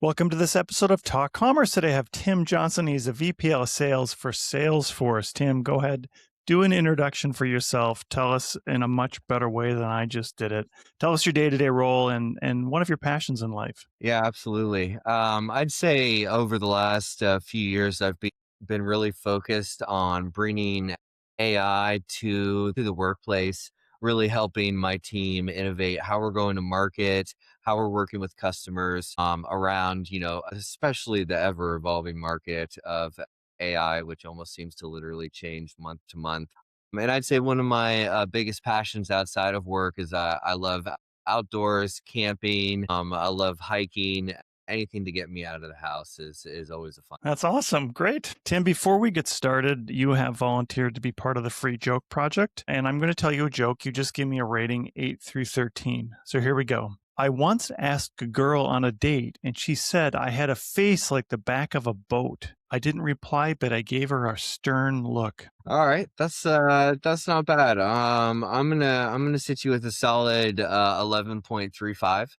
Welcome to this episode of Talk Commerce. Today I have Tim Johnson. He's a VP of Sales for Salesforce. Tim, go ahead, do an introduction for yourself. Tell us in a much better way than I just did it. Tell us your day-to-day role and one of your passions in life. Yeah, absolutely. I'd say over the last few years, I've been really focused on bringing AI to the workplace, really helping my team innovate how we're going to market, how we're working with customers around, especially the ever evolving market of AI, which almost seems to literally change month to month. And I'd say one of my biggest passions outside of work is I love outdoors, camping. I love hiking. Anything to get me out of the house is always a fun. That's awesome. Great. Tim, before we get started, you have volunteered to be part of the Free Joke Project, and I'm going to tell you a joke. You just give me a rating 8 through 13. So here we go. I once asked a girl on a date, and she said I had a face like the back of a boat. I didn't reply, but I gave her a stern look. All right, that's not bad. I'm gonna sit you with a solid 11.35.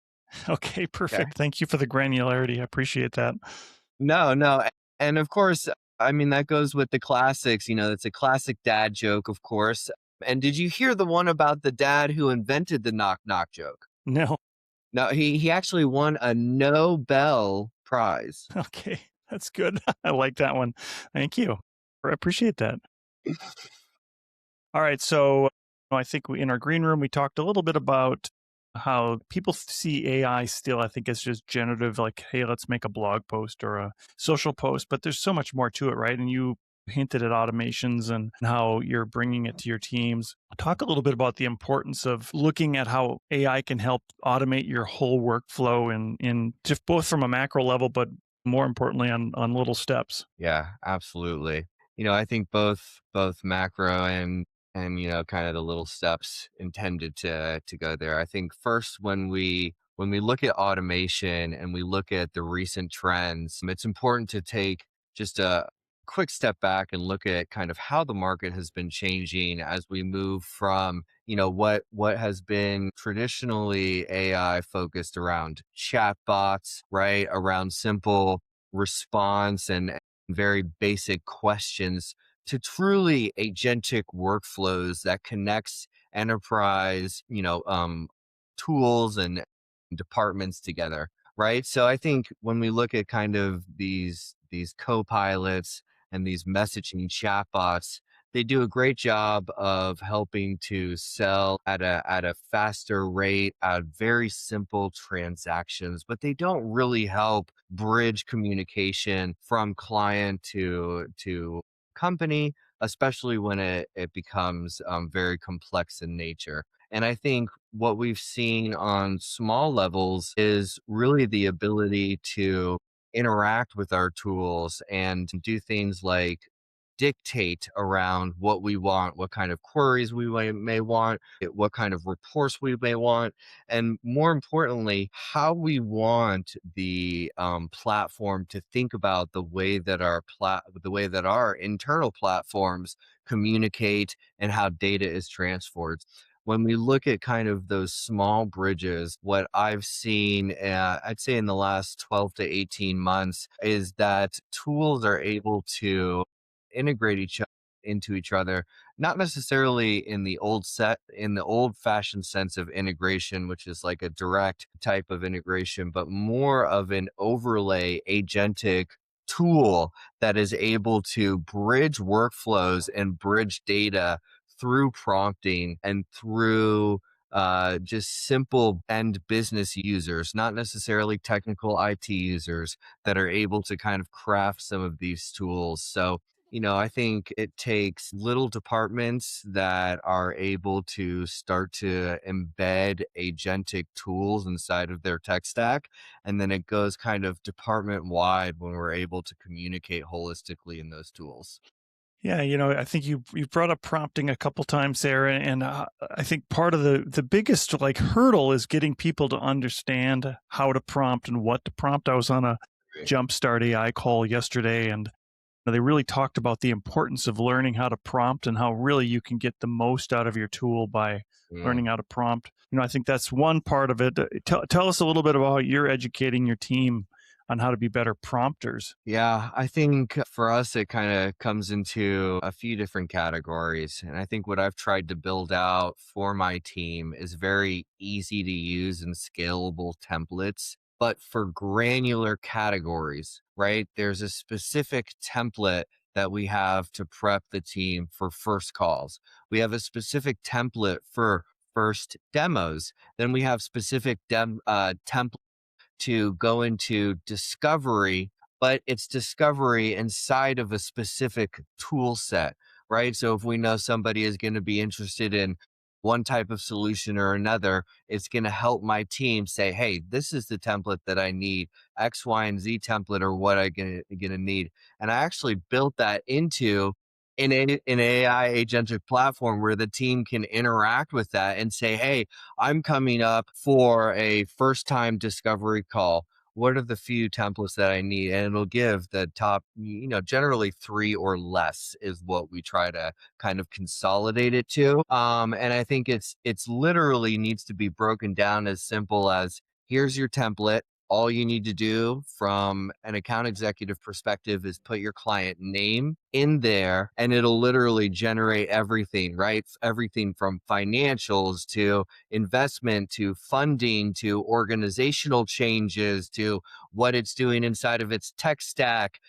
Okay, Okay. perfect. Thank you for the granularity. I appreciate that. No, and of course, I mean that goes with the classics. It's a classic dad joke, of course. And did you hear the one about the dad who invented the knock knock joke? No. No, he actually won a Nobel Prize. Okay, that's good. I like that one. Thank you. I appreciate that. All right, so I think in our green room, we talked a little bit about how people see AI still, I think, as just generative, like, hey, let's make a blog post or a social post, but there's so much more to it, right? And you hinted at automations and how you're bringing it to your teams. Talk a little bit about the importance of looking at how AI can help automate your whole workflow in just both from a macro level, but more importantly on little steps. Yeah, absolutely. I think both macro and kind of the little steps intended to go there. I think first when we look at automation and we look at the recent trends, it's important to take just a quick step back and look at kind of how the market has been changing as we move from what has been traditionally AI focused around chatbots, right? Around simple response and very basic questions to truly agentic workflows that connects enterprise, tools and departments together, right? So I think when we look at kind of these co-pilots and these messaging chatbots, they do a great job of helping to sell at a faster rate at very simple transactions, but they don't really help bridge communication from client to company, especially when it becomes very complex in nature. And I think what we've seen on small levels is really the ability to interact with our tools and do things like dictate around what we want, what kind of queries we may want, what kind of reports we may want, and more importantly, how we want the platform to think about the way that our internal platforms communicate and how data is transferred. When we look at kind of those small bridges, what I've seen, I'd say in the last 12 to 18 months, is that tools are able to integrate into each other, not necessarily in the old fashioned sense of integration, which is like a direct type of integration, but more of an overlay agentic tool that is able to bridge workflows and bridge data through prompting and through just simple end business users, not necessarily technical IT users that are able to kind of craft some of these tools. So I think it takes little departments that are able to start to embed agentic tools inside of their tech stack. And then it goes kind of department wide when we're able to communicate holistically in those tools. Yeah, I think you brought up prompting a couple times there, and I think part of the biggest like hurdle is getting people to understand how to prompt and what to prompt. I was on a Jumpstart AI call yesterday, and they really talked about the importance of learning how to prompt and how really you can get the most out of your tool by Mm. learning how to prompt. I think that's one part of it. Tell us a little bit about how you're educating your team on how to be better prompters? Yeah, I think for us, it kind of comes into a few different categories. And I think what I've tried to build out for my team is very easy to use and scalable templates, but for granular categories, right? There's a specific template that we have to prep the team for first calls. We have a specific template for first demos. Then we have specific templates to go into discovery, but it's discovery inside of a specific tool set, right? So if we know somebody is going to be interested in one type of solution or another, it's going to help my team say, hey, this is the template that I need, X, Y, and Z template or what I'm going to need. And I actually built that into an AI agentic platform where the team can interact with that and say, hey, I'm coming up for a first time discovery call. What are the few templates that I need? And it'll give the top, generally three or less is what we try to kind of consolidate it to. And I think it's literally needs to be broken down as simple as here's your template. All you need to do from an account executive perspective is put your client name in there and it'll literally generate everything, right? Everything from financials to investment to funding to organizational changes to what it's doing inside of its tech stack,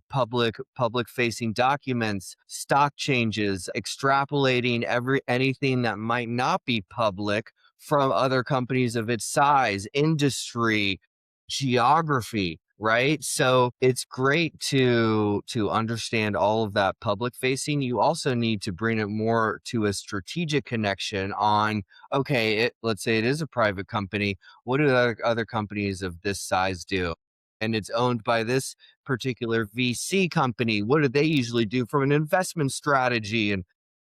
public facing documents, stock changes, extrapolating anything that might not be public from other companies of its size, industry, geography, right? So it's great to understand all of that public facing. You also need to bring it more to a strategic connection on, okay, let's say it is a private company. What do other companies of this size do? And it's owned by this particular VC company. What do they usually do from an investment strategy? And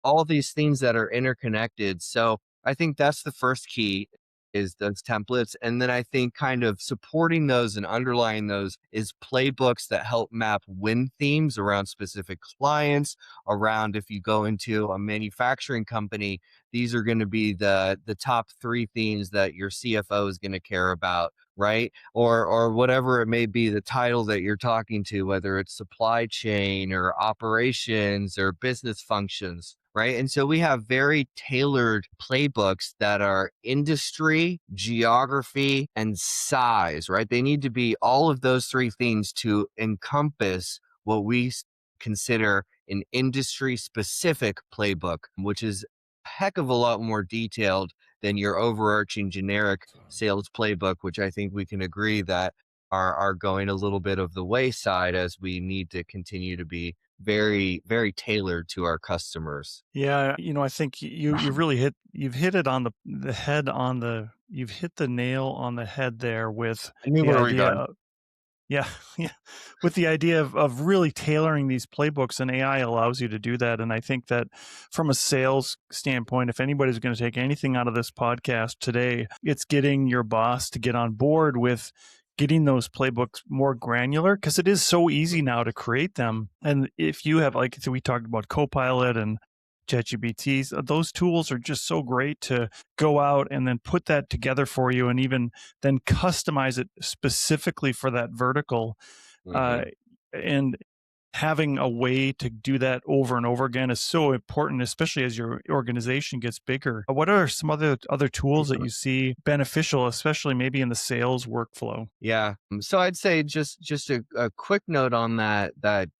all these things that are interconnected. So I think that's the first key is those templates. And then I think kind of supporting those and underlying those is playbooks that help map win themes around specific clients, around if you go into a manufacturing company, these are going to be the top three themes that your CFO is going to care about, right? Or whatever it may be, the title that you're talking to, whether it's supply chain or operations or business functions, right? And so we have very tailored playbooks that are industry, geography, and size, right? They need to be all of those three things to encompass what we consider an industry specific playbook, which is a heck of a lot more detailed than your overarching generic sales playbook, which I think we can agree that are going a little bit of the wayside as we need to continue to be very, very tailored to our customers. Yeah, I think you've hit it on the head on the you've hit the nail on the head there with I knew the where we were idea going. of, yeah, yeah, with the idea of really tailoring these playbooks, and AI allows you to do that. And I think that from a sales standpoint, if anybody's going to take anything out of this podcast today, it's getting your boss to get on board with getting those playbooks more granular, because it is so easy now to create them. And if you have, like, so we talked about Copilot and ChatGPTs, those tools are just so great to go out and then put that together for you, and even then customize it specifically for that vertical. Uh, Mhm. and having a way to do that over and over again is so important, especially as your organization gets bigger. What are some other tools that you see beneficial, especially maybe in the sales workflow? Yeah. So I'd say just a quick note on that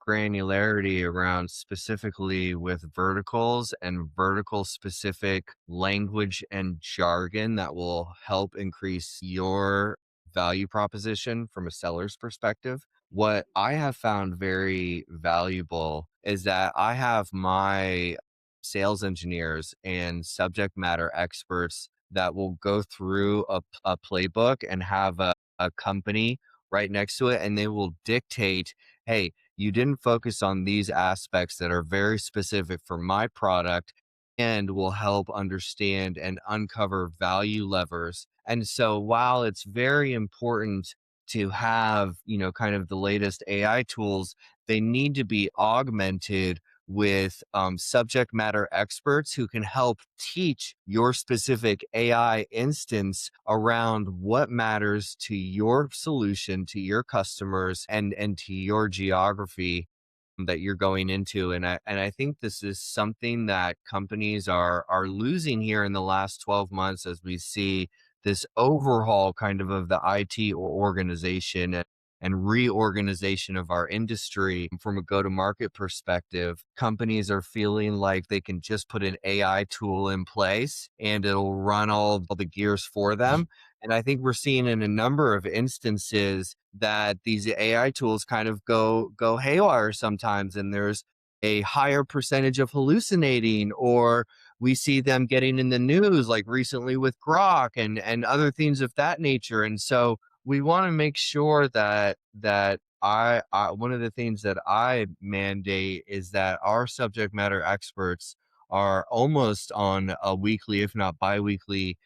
granularity around specifically with verticals and vertical specific language and jargon that will help increase your value proposition from a seller's perspective. What I have found very valuable is that I have my sales engineers and subject matter experts that will go through a playbook and have a company right next to it, and they will dictate, hey, you didn't focus on these aspects that are very specific for my product and will help understand and uncover value levers. And so while it's very important to have, kind of the latest AI tools, they need to be augmented with subject matter experts who can help teach your specific AI instance around what matters to your solution, to your customers, and to your geography that you're going into. And I think this is something that companies are losing here in the last 12 months as we see this overhaul kind of the IT organization and reorganization of our industry from a go-to-market perspective. Companies are feeling like they can just put an AI tool in place and it'll run all the gears for them. And I think we're seeing in a number of instances that these AI tools kind of go haywire sometimes, and there's a higher percentage of hallucinating, or we see them getting in the news like recently with Grok and other things of that nature. And so we want to make sure that I one of the things that I mandate is that our subject matter experts are almost on a weekly, if not biweekly,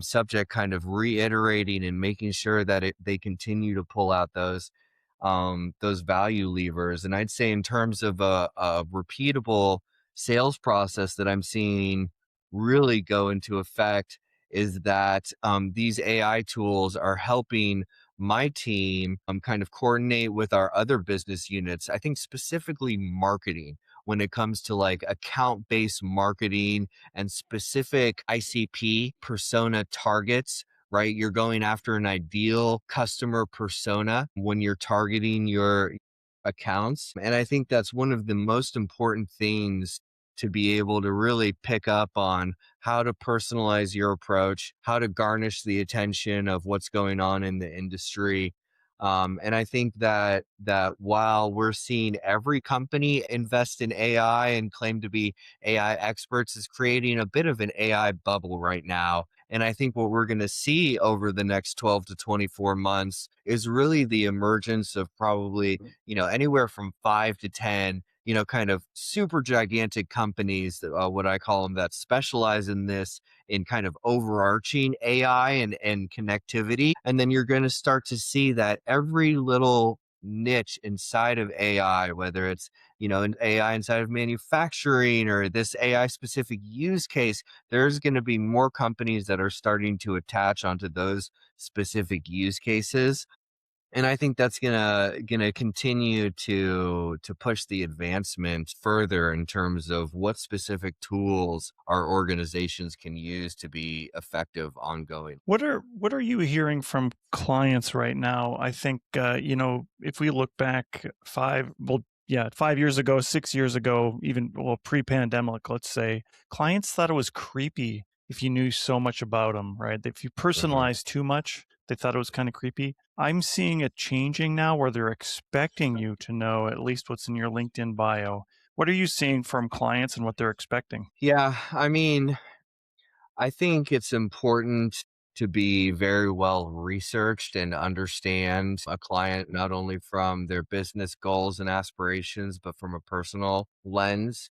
subject kind of reiterating and making sure that they continue to pull out those value levers. And I'd say in terms of a repeatable sales process that I'm seeing really go into effect is that these AI tools are helping my team kind of coordinate with our other business units. I think specifically marketing when it comes to like account based marketing and specific ICP persona targets, right? You're going after an ideal customer persona when you're targeting your accounts. And I think that's one of the most important things to be able to really pick up on how to personalize your approach, how to garnish the attention of what's going on in the industry. And I think that while we're seeing every company invest in AI and claim to be AI experts, is creating a bit of an AI bubble right now. And I think what we're going to see over the next 12 to 24 months is really the emergence of probably, anywhere from 5 to 10, kind of super gigantic companies, what I call them, that specialize in this, in kind of overarching AI and connectivity. And then you're going to start to see that every little niche inside of AI, whether it's, an AI inside of manufacturing or this AI specific use case, there's going to be more companies that are starting to attach onto those specific use cases. And I think that's gonna continue to push the advancement further in terms of what specific tools our organizations can use to be effective ongoing. What are you hearing from clients right now? I think if we look back 5 years ago, 6 years ago, even pre-pandemic, let's say, clients thought it was creepy if you knew so much about them, right? If you Mhm. personalized too much, they thought it was kind of creepy. I'm seeing it changing now where they're expecting you to know at least what's in your LinkedIn bio. What are you seeing from clients and what they're expecting? Yeah, I mean, I think it's important to be very well researched and understand a client not only from their business goals and aspirations, but from a personal lens,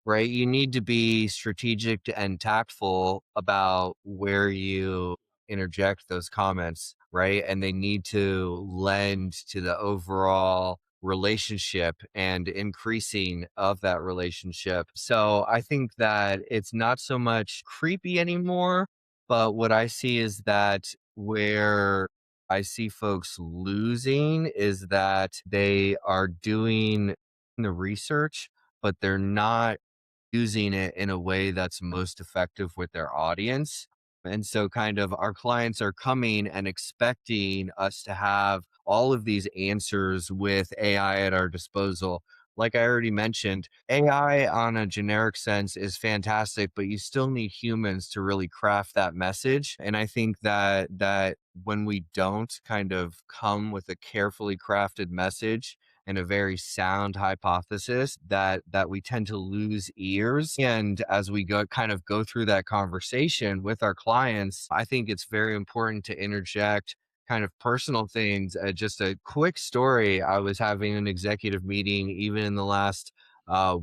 right? You need to be strategic and tactful about where you interject those comments, right? And they need to lend to the overall relationship and increasing of that relationship. So I think that it's not so much creepy anymore, but what I see is that where I see folks losing is that they are doing the research, but they're not using it in a way that's most effective with their audience. And so, kind of, our clients are coming and expecting us to have all of these answers with AI at our disposal. Like I already mentioned, AI on a generic sense is fantastic, but you still need humans to really craft that message. And I think that when we don't kind of come with a carefully crafted message and a very sound hypothesis, that we tend to lose ears. And as we go through that conversation with our clients, I think it's very important to interject kind of personal things. Just a quick story: I was having an executive meeting even in the last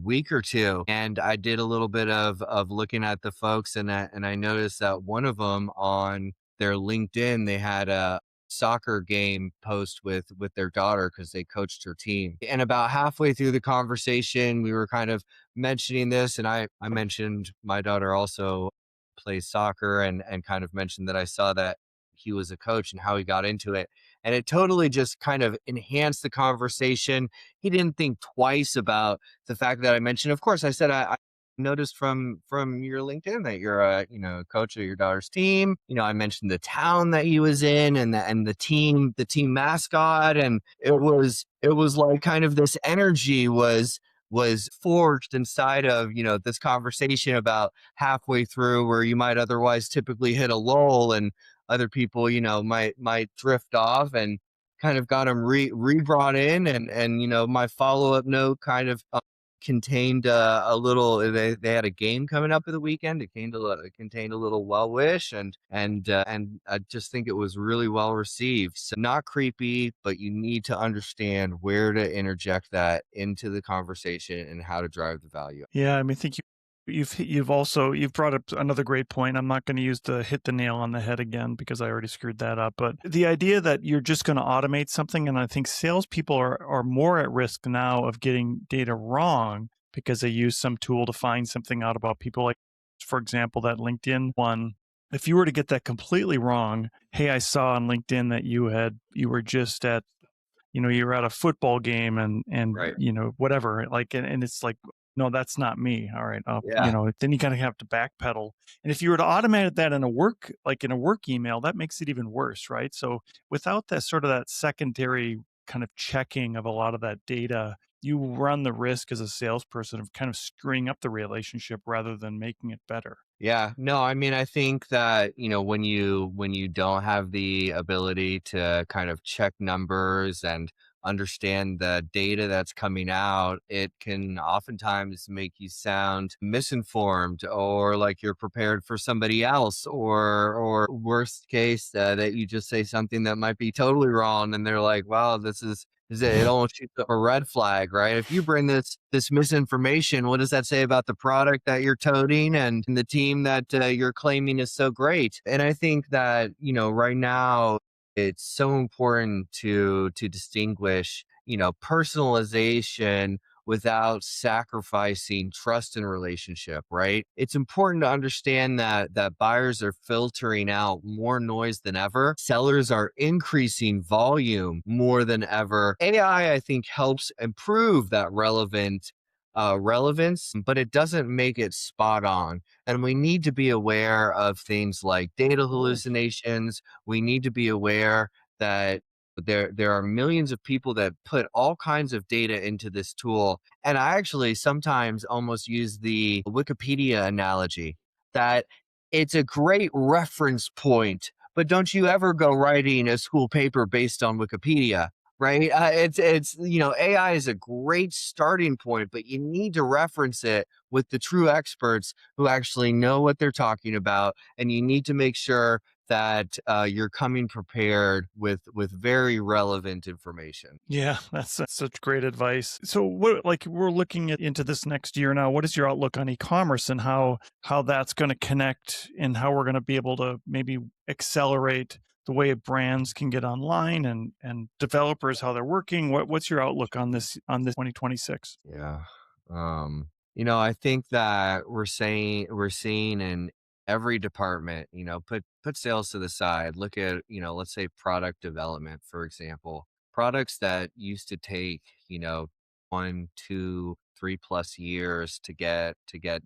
week or two, and I did a little bit of looking at the folks, and I noticed that one of them, on their LinkedIn, they had soccer game post with their daughter because they coached her team. And about halfway through the conversation, we were kind of mentioning this, and I mentioned my daughter also plays soccer, and kind of mentioned that I saw that he was a coach and how he got into it. And it totally just kind of enhanced the conversation. He didn't think twice about the fact that I mentioned. Of course, I said I noticed from your LinkedIn that you're a coach of your daughter's team. I mentioned the town that he was in, and the team mascot, and it was like kind of this energy was forged inside of this conversation about halfway through, where you might otherwise typically hit a lull, and other people might drift off, and kind of got them re brought in, and my follow-up note kind of contained a little. They had a game coming up at the weekend. It contained a little well wish, and I just think it was really well received. So not creepy, but you need to understand where to interject that into the conversation and how to drive the value. Yeah, I mean, I think you've brought up another great point. I'm not going to use the hit the nail on the head again because I already screwed that up. But the idea that you're just going to automate something, and I think salespeople are more at risk now of getting data wrong because they use some tool to find something out about people. Like, for example, that LinkedIn one. If you were to get that completely wrong, hey, I saw on LinkedIn that you were just at you're at a football game and Right. whatever, like, and it's like, no, that's not me. All right. Yeah. Then you kind of have to backpedal. And if you were to automate that in a work email, that makes it even worse, right? So without that sort of that secondary kind of checking of a lot of that data, you run the risk as a salesperson of kind of screwing up the relationship rather than making it better. Yeah, no, I mean, I think that, when you don't have the ability to kind of check numbers and understand the data that's coming out, it can oftentimes make you sound misinformed, or like you're prepared for somebody else, or worst case, that you just say something that might be totally wrong, and they're like, "Wow, it almost shoots up a red flag," right? If you bring this misinformation, what does that say about the product that you're toting, and the team that you're claiming is so great? And I think that right now it's so important to distinguish personalization without sacrificing trust and relationship, right? It's important to understand that buyers are filtering out more noise than ever. Sellers are increasing volume more than ever. AI, I think, helps improve that relevance, but it doesn't make it spot on. And we need to be aware of things like data hallucinations. We need to be aware that there are millions of people that put all kinds of data into this tool. And I actually sometimes almost use the Wikipedia analogy, that it's a great reference point, but don't you ever go writing a school paper based on Wikipedia, right? It's AI is a great starting point, but you need to reference it with the true experts who actually know what they're talking about, and you need to make sure that you're coming prepared with very relevant information. Yeah, that's such great advice. So, what, like, we're looking into this next year now. What is your outlook on e-commerce and how that's going to connect, and how we're going to be able to maybe accelerate the way brands can get online, and developers how they're working? What's your outlook on this 2026? Yeah. I think that we're seeing in every department, put sales to the side. Look at, let's say product development, for example. Products that used to take, 1, 2, 3+ years to get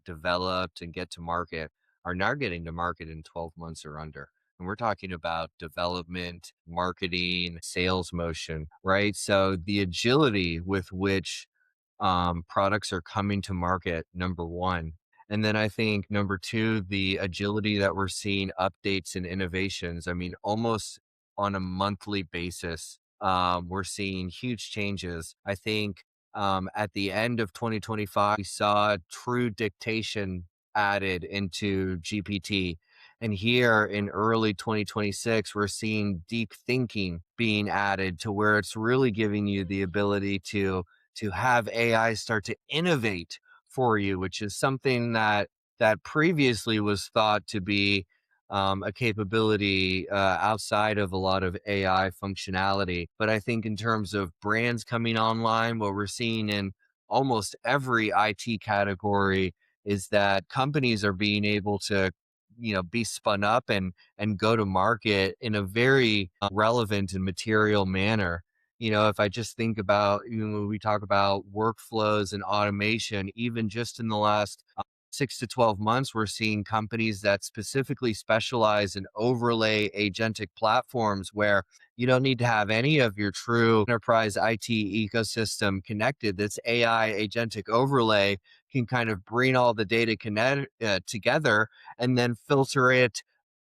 developed and get to market are now getting to market in 12 months or under. And we're talking about development, marketing, sales motion, right? So the agility with which products are coming to market, number one. And then I think number two, the agility that we're seeing updates and innovations. I mean, almost on a monthly basis, we're seeing huge changes. I think at the end of 2025, we saw true dictation added into GPT. And here in early 2026, we're seeing deep thinking being added, to where it's really giving you the ability to have AI start to innovate for you, which is something that previously was thought to be a capability outside of a lot of AI functionality. But I think in terms of brands coming online, what we're seeing in almost every IT category is that companies are being able to, be spun up and go to market in a very relevant and material manner. If I just think about, when we talk about workflows and automation, even just in the last 6 to 12 months, we're seeing companies that specifically specialize in overlay agentic platforms where you don't need to have any of your true enterprise IT ecosystem connected. This AI agentic overlay can kind of bring all the data together and then filter it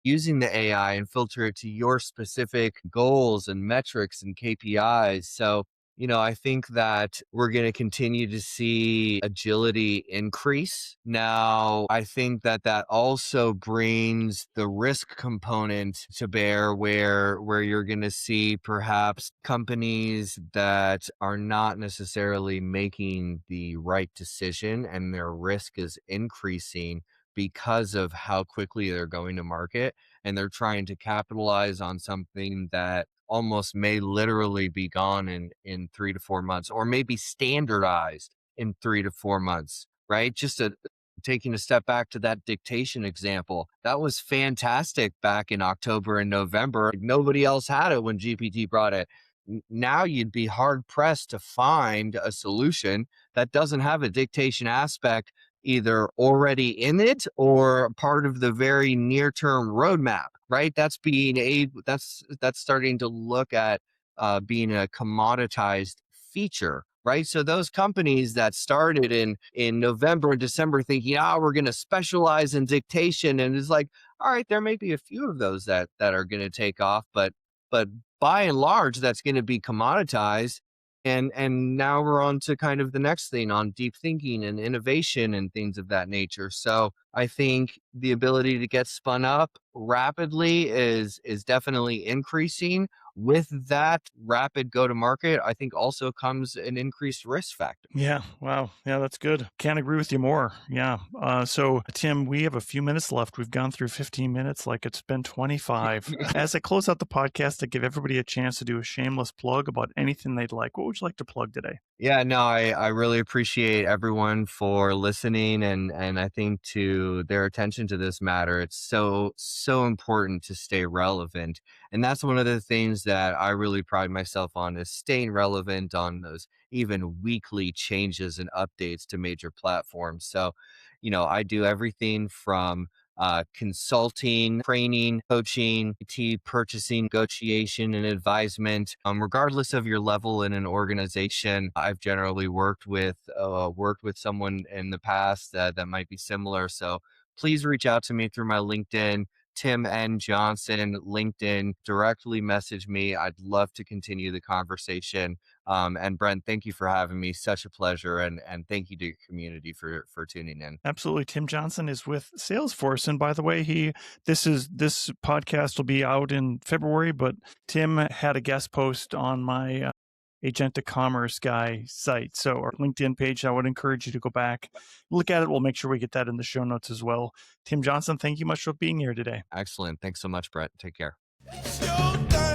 using the AI and filter it to your specific goals and metrics and KPIs. So, I think that we're going to continue to see agility increase. Now, I think that that also brings the risk component to bear where you're going to see perhaps companies that are not necessarily making the right decision and their risk is increasing because of how quickly they're going to market, and they're trying to capitalize on something that almost may literally be gone in 3 to 4 months, or maybe standardized in 3 to 4 months, right? Taking a step back to that dictation example, that was fantastic back in October and November. Nobody else had it when GPT brought it. Now you'd be hard pressed to find a solution that doesn't have a dictation aspect either already in it or part of the very near term roadmap, right? That's starting to look at being a commoditized feature, right? So those companies that started in November and December thinking, we're going to specialize in dictation, and it's like, all right, there may be a few of those that are going to take off, but by and large, that's going to be commoditized. And now we're on to kind of the next thing on deep thinking and innovation and things of that nature. So I think the ability to get spun up rapidly is definitely increasing. With that rapid go to market, I think also comes an increased risk factor. Yeah. Wow. Yeah, that's good. Can't agree with you more. Yeah. So, Tim, we have a few minutes left. We've gone through 15 minutes like it's been 25. As I close out the podcast, to give everybody a chance to do a shameless plug about anything they'd like, what would you like to plug today? Yeah, no, I really appreciate everyone for listening and I think to their attention to this matter. It's so important to stay relevant. And that's one of the things that I really pride myself on, is staying relevant on those even weekly changes and updates to major platforms. So, I do everything from consulting, training, coaching, IT, purchasing, negotiation, and advisement. Regardless of your level in an organization, I've generally worked with someone in the past that might be similar. So please reach out to me through my LinkedIn. Tim N. Johnson, LinkedIn, directly message me. I'd love to continue the conversation. And Brent, thank you for having me. Such a pleasure. And thank you to your community for tuning in. Absolutely. Tim Johnson is with Salesforce. And by the way, this podcast will be out in February, but Tim had a guest post on my Agentic Commerce guy site. So our LinkedIn page, I would encourage you to go back, look at it. We'll make sure we get that in the show notes as well. Tim Johnson, thank you much for being here today. Excellent. Thanks so much, Brent. Take care. It's your time.